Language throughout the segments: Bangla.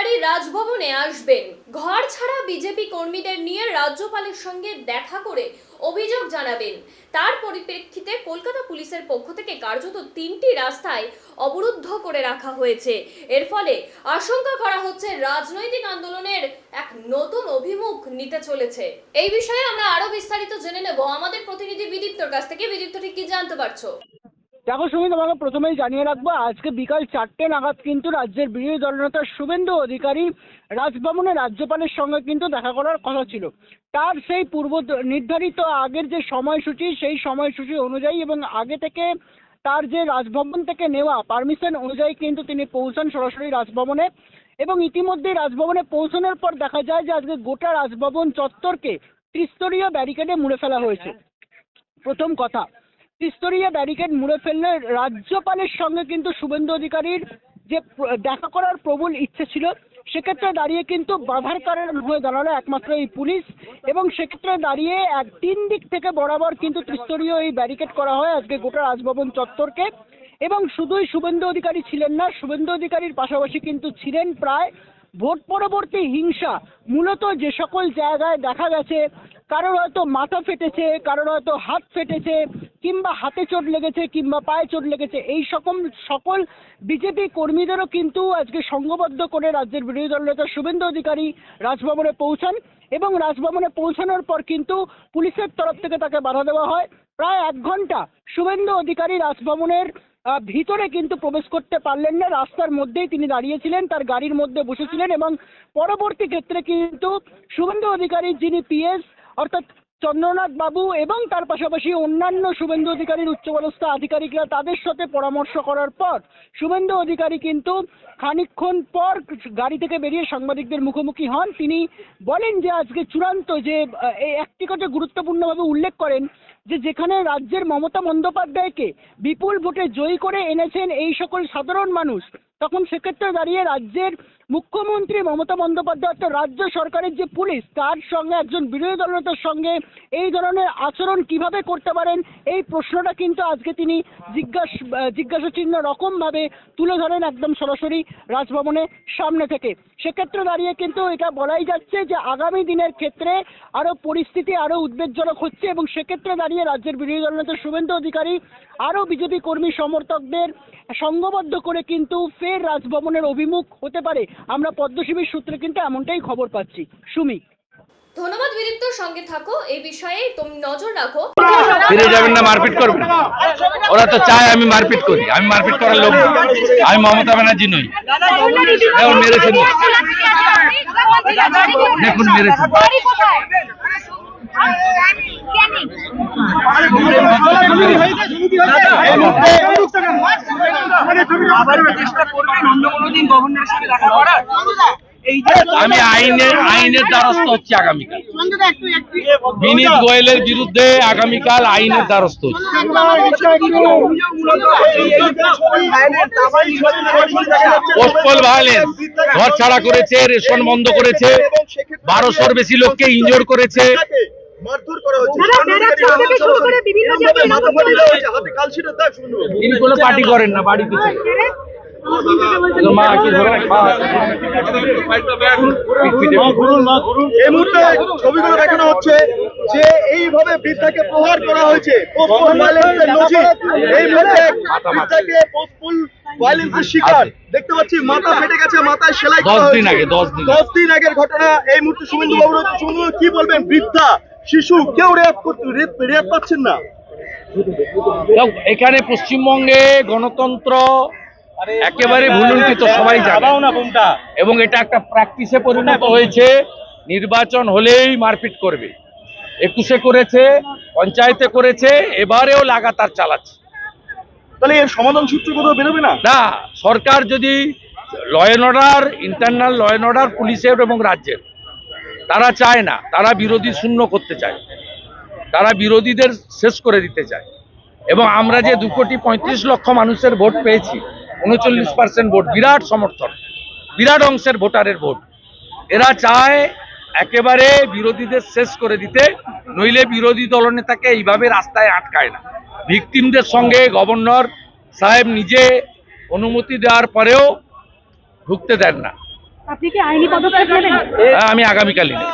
অধিকারী রাজভবনে আসবেন। ঘর ছাড়া বিজেপি কর্মীদের নিয়ে রাজ্যপালের সঙ্গে দেখা করে অভিযোগ জানাবেন। তার পরিপ্রেক্ষিতে কলকাতা পুলিশের পক্ষ থেকে কার্যত 3টি রাস্তায় অবরুদ্ধ করে রাখা হয়েছে। এর ফলে আশঙ্কা করা হচ্ছে রাজনৈতিক আন্দোলনের এক নতুন অভিমুখ নিতে চলেছে। এই বিষয়ে আমরা আরো বিস্তারিত জেনে নেব আমাদের প্রতিনিধি বিদীপ্তর কাছ থেকে। বিদীপ্ত, ঠিক কি জানতে পারছো? দেখো সুমি, তোমাকে প্রথমেই জানিয়ে রাখবো, আজকে বিকাল 4টে নাগাদ কিন্তু রাজ্যের বিরোধী দলনেতা শুভেন্দু অধিকারী রাজভবনে রাজ্যপালের সঙ্গে কিন্তু দেখা করার কথা ছিল। তার সেই পূর্ব নির্ধারিত আগের যে সময়সূচি, সেই সময়সূচি অনুযায়ী এবং আগে থেকে তার যে রাজভবন থেকে নেওয়া পারমিশন অনুযায়ী কিন্তু তিনি পৌঁছান সরাসরি রাজভবনে। এবং ইতিমধ্যেই রাজভবনে পৌঁছানোর পর দেখা যায় যে আজকে গোটা রাজভবন চত্বরকে ত্রিস্তরীয় ব্যারিকেডে মুড়ে ফেলা হয়েছে। প্রথম কথা, ত্রিস্তরীয় ব্যারিকেড মুড়ে ফেললে রাজ্যপালের সঙ্গে কিন্তু শুভেন্দু অধিকারীর যে দেখা করার প্রবল ইচ্ছে ছিল, সেক্ষেত্রে দাঁড়িয়ে কিন্তু বাধার কারণ হয়ে দাঁড়ালো একমাত্র এই পুলিশ। এবং সেক্ষেত্রে দাঁড়িয়ে 3 দিক থেকে বরাবর কিন্তু ত্রিস্তরীয় এই ব্যারিকেড করা হয় আজকে গোটা রাজভবন চত্বরকে। এবং শুধুই শুভেন্দু অধিকারী ছিলেন না, শুভেন্দু অধিকারীর পাশাপাশি কিন্তু ছিলেন প্রায় ভোট পরবর্তী হিংসা। মূলত যে সকল জায়গায় দেখা গেছে কারোর হয়তো মাথা ফেটেছে, কারোর হয়তো হাত ফেটেছে, কিংবা হাতে চোট লেগেছে, কিংবা পায়ে চোট লেগেছে, এই সকল বিজেপি কর্মীদেরও কিন্তু আজকে সংঘবদ্ধ করে রাজ্যের বিরোধী দলনেতা শুভেন্দু অধিকারী রাজভবনে পৌঁছান। এবং রাজভবনে পৌঁছানোর পর কিন্তু পুলিশের তরফ থেকে তাকে বাধা দেওয়া হয়। প্রায় 1 ঘন্টা শুভেন্দু অধিকারী রাজভবনের ভিতরে কিন্তু প্রবেশ করতে পারলেন না। রাস্তার মধ্যেই তিনি দাঁড়িয়েছিলেন, তার গাড়ির মধ্যে বসেছিলেন। এবং পরবর্তী ক্ষেত্রে কিন্তু শুভেন্দু অধিকারী যিনি পিএস অর্থাৎ চন্দ্রনাথ বাবু এবং তার পাশাপাশি অন্যান্য শুভেন্দু অধিকারীর উচ্চপদস্থ আধিকারিকরা তাদের সাথে পরামর্শ করার পর শুভেন্দু অধিকারী কিন্তু খানিকক্ষণ পর গাড়ি থেকে বেরিয়ে সাংবাদিকদের মুখোমুখি হন। তিনি বলেন যে আজকে চূড়ান্ত যে এই একটি কথা গুরুত্বপূর্ণভাবে উল্লেখ করেন যে যেখানে রাজ্যের মমতা বন্দ্যোপাধ্যায়কে বিপুল ভোটে জয়ী করে এনেছেন এই সকল সাধারণ মানুষ, তখন সেক্ষেত্রে দাঁড়িয়ে রাজ্যের মুখ্যমন্ত্রী মমতা বন্দ্যোপাধ্যায় অর্থাৎ রাজ্য সরকারের যে পুলিশ, তার সঙ্গে একজন বিরোধী দলনেতার সঙ্গে এই ধরনের আচরণ কিভাবে করতে পারেন, এই প্রশ্নটা কিন্তু আজকে তিনি জিজ্ঞাসা চিহ্ন রকমভাবে তুলে ধরেন একদম সরাসরি রাজভবনের সামনে থেকে। সেক্ষেত্রে দাঁড়িয়ে কিন্তু এটা বলাই যাচ্ছে যে আগামী দিনের ক্ষেত্রে আরও পরিস্থিতি আরও উদ্বেগজনক হচ্ছে। এবং সেক্ষেত্রে দাঁড়িয়ে রাজ্যের বিরোধী দলনেতা শুভেন্দু অধিকারী আরও বিজেপি কর্মী সমর্থকদের সংঘবদ্ধ করে কিন্তু ফের রাজভবনের অভিমুখ হতে পারে। আমরা পদ্মশিবির সূত্রে কিন্তু এমনটাই খবর পাচ্ছি। সুমি, ধন্যবাদ বিদীপ্ত, সঙ্গে থাকো, এই বিষয়ে তুমি নজর রাখো। ফিরে যাবেন না, মারপিট করবেন। ওরা তো চায় আমি মারপিট করি, আমি মারপিট করার লোক, আমি মমতা ব্যানার্জি নই। এখন মেরেছেন, দেখুন মেরেছেন। আমি আইনের দ্বারস্থ হচ্ছি আগামীকাল। বিনীত গোয়েলের বিরুদ্ধে আগামীকাল আইনের দ্বারস্থ হচ্ছে। পোস্টপল ভায়োলেন্স, ঘর ছাড়া করেছে, রেশন বন্ধ করেছে, 1200-র বেশি লোককে ইনজোর করেছে। তিনি কোনো পার্টি করেন না, বাড়িতে এই মুহূর্তে ছবিগুলো দেখানো হচ্ছে যে এইভাবে বৃদ্ধাকে প্রহার করা হয়েছে। এই মুহূর্তে বৃদ্ধাকে পোস্টপল ভায়োলেন্সের শিকার দেখতে পাচ্ছি, মাথা ফেটে গেছে, মাথায় সেলাই করা হয়েছে। 10 দিন আগের ঘটনা। এই মুহূর্তে শুভেন্দু বাবু কি বলবেন? বৃদ্ধা, শিশু কেউ রেপ পাচ্ছেন না। এখানে পশ্চিমবঙ্গে গণতন্ত্র একেবারে ভুলুণ্ঠিত, সবাই জানে। এবং এটা একটা প্র্যাকটিসে পরিণত হয়েছে। নির্বাচন হলেই মারপিট করবে। 21-এ করেছে, পঞ্চায়েতে করেছে, এবারেও লাগাতার চালাচ্ছে। তাহলে এর সমাধান সূত্র কোথাও বেরোবে না? না, সরকার যদি law and order, internal law and order পুলিশের এবং রাজ্যের, তারা চায় না, তারা বিরোধী শূন্য করতে চায়, তারা বিরোধীদের শেষ করে দিতে চায়। এবং আমরা যে 2,35,00,000 মানুষের ভোট পেয়েছি, 39% ভোট, বিরাট সমর্থন, বিরাট অংশের ভোটারের ভোট, এরা চায় একেবারে বিরোধীদের শেষ করে দিতে। নইলে বিরোধী দলনেতাকে এইভাবে রাস্তায় আটকায় না। ভিকটিমদের সঙ্গে গভর্নর সাহেব নিজে অনুমতি দেওয়ার পরেও ঢুকতে দেন না। আপনি কি আইনি পদক্ষেপ নেবেন? আমি আগামীকালই নেব।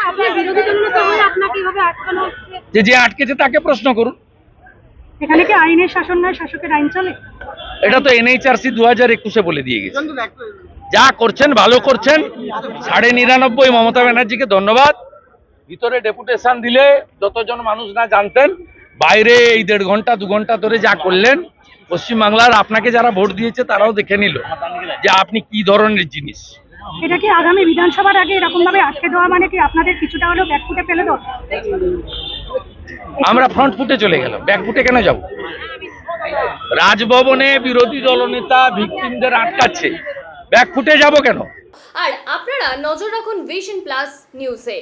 আপনি বিরোধী দলনেতা হয়ে আপনাকে কিভাবে আটকানো হচ্ছে? যে আটকেছে তাকে প্রশ্ন করুন। এখানে কি আইনের শাসন নয়, শাসকের আইন চলে? এটা তো NHRC 2021-এ বলে দিয়ে গেছে। যা করছেন ভালো করছেন। 99.5 মমতা ব্যানার্জিকে ধন্যবাদ। ভিতরে ডেপুটেশন দিলে যতজন মানুষ না জানতেন, বাইরে এই 1.5 ঘন্টা 2 ঘন্টা ধরে যা করলেন, পশ্চিমবাংলার আপনাকে যারা ভোট দিয়েছে তারাও দেখে নিল যে আপনি কি ধরনের জিনিস। এটা কি আগামী বিধানসভার আগে এরকম ভাবে আটকে দেওয়া মানে কি আপনাদের কিছুটা হলেও ব্যাকফুটে ফেলে দেওয়া? আমরা ফ্রন্ট ফুটে চলে গেলাম, ব্যাক ফুটে কেন যাব? রাজভবনে বিরোধী দলনেতা ভিকটিমদের আটকাচ্ছে, ব্যাক ফুটে যাব কেন? আর আপনারা নজর রাখুন ভিশন প্লাস নিউজে।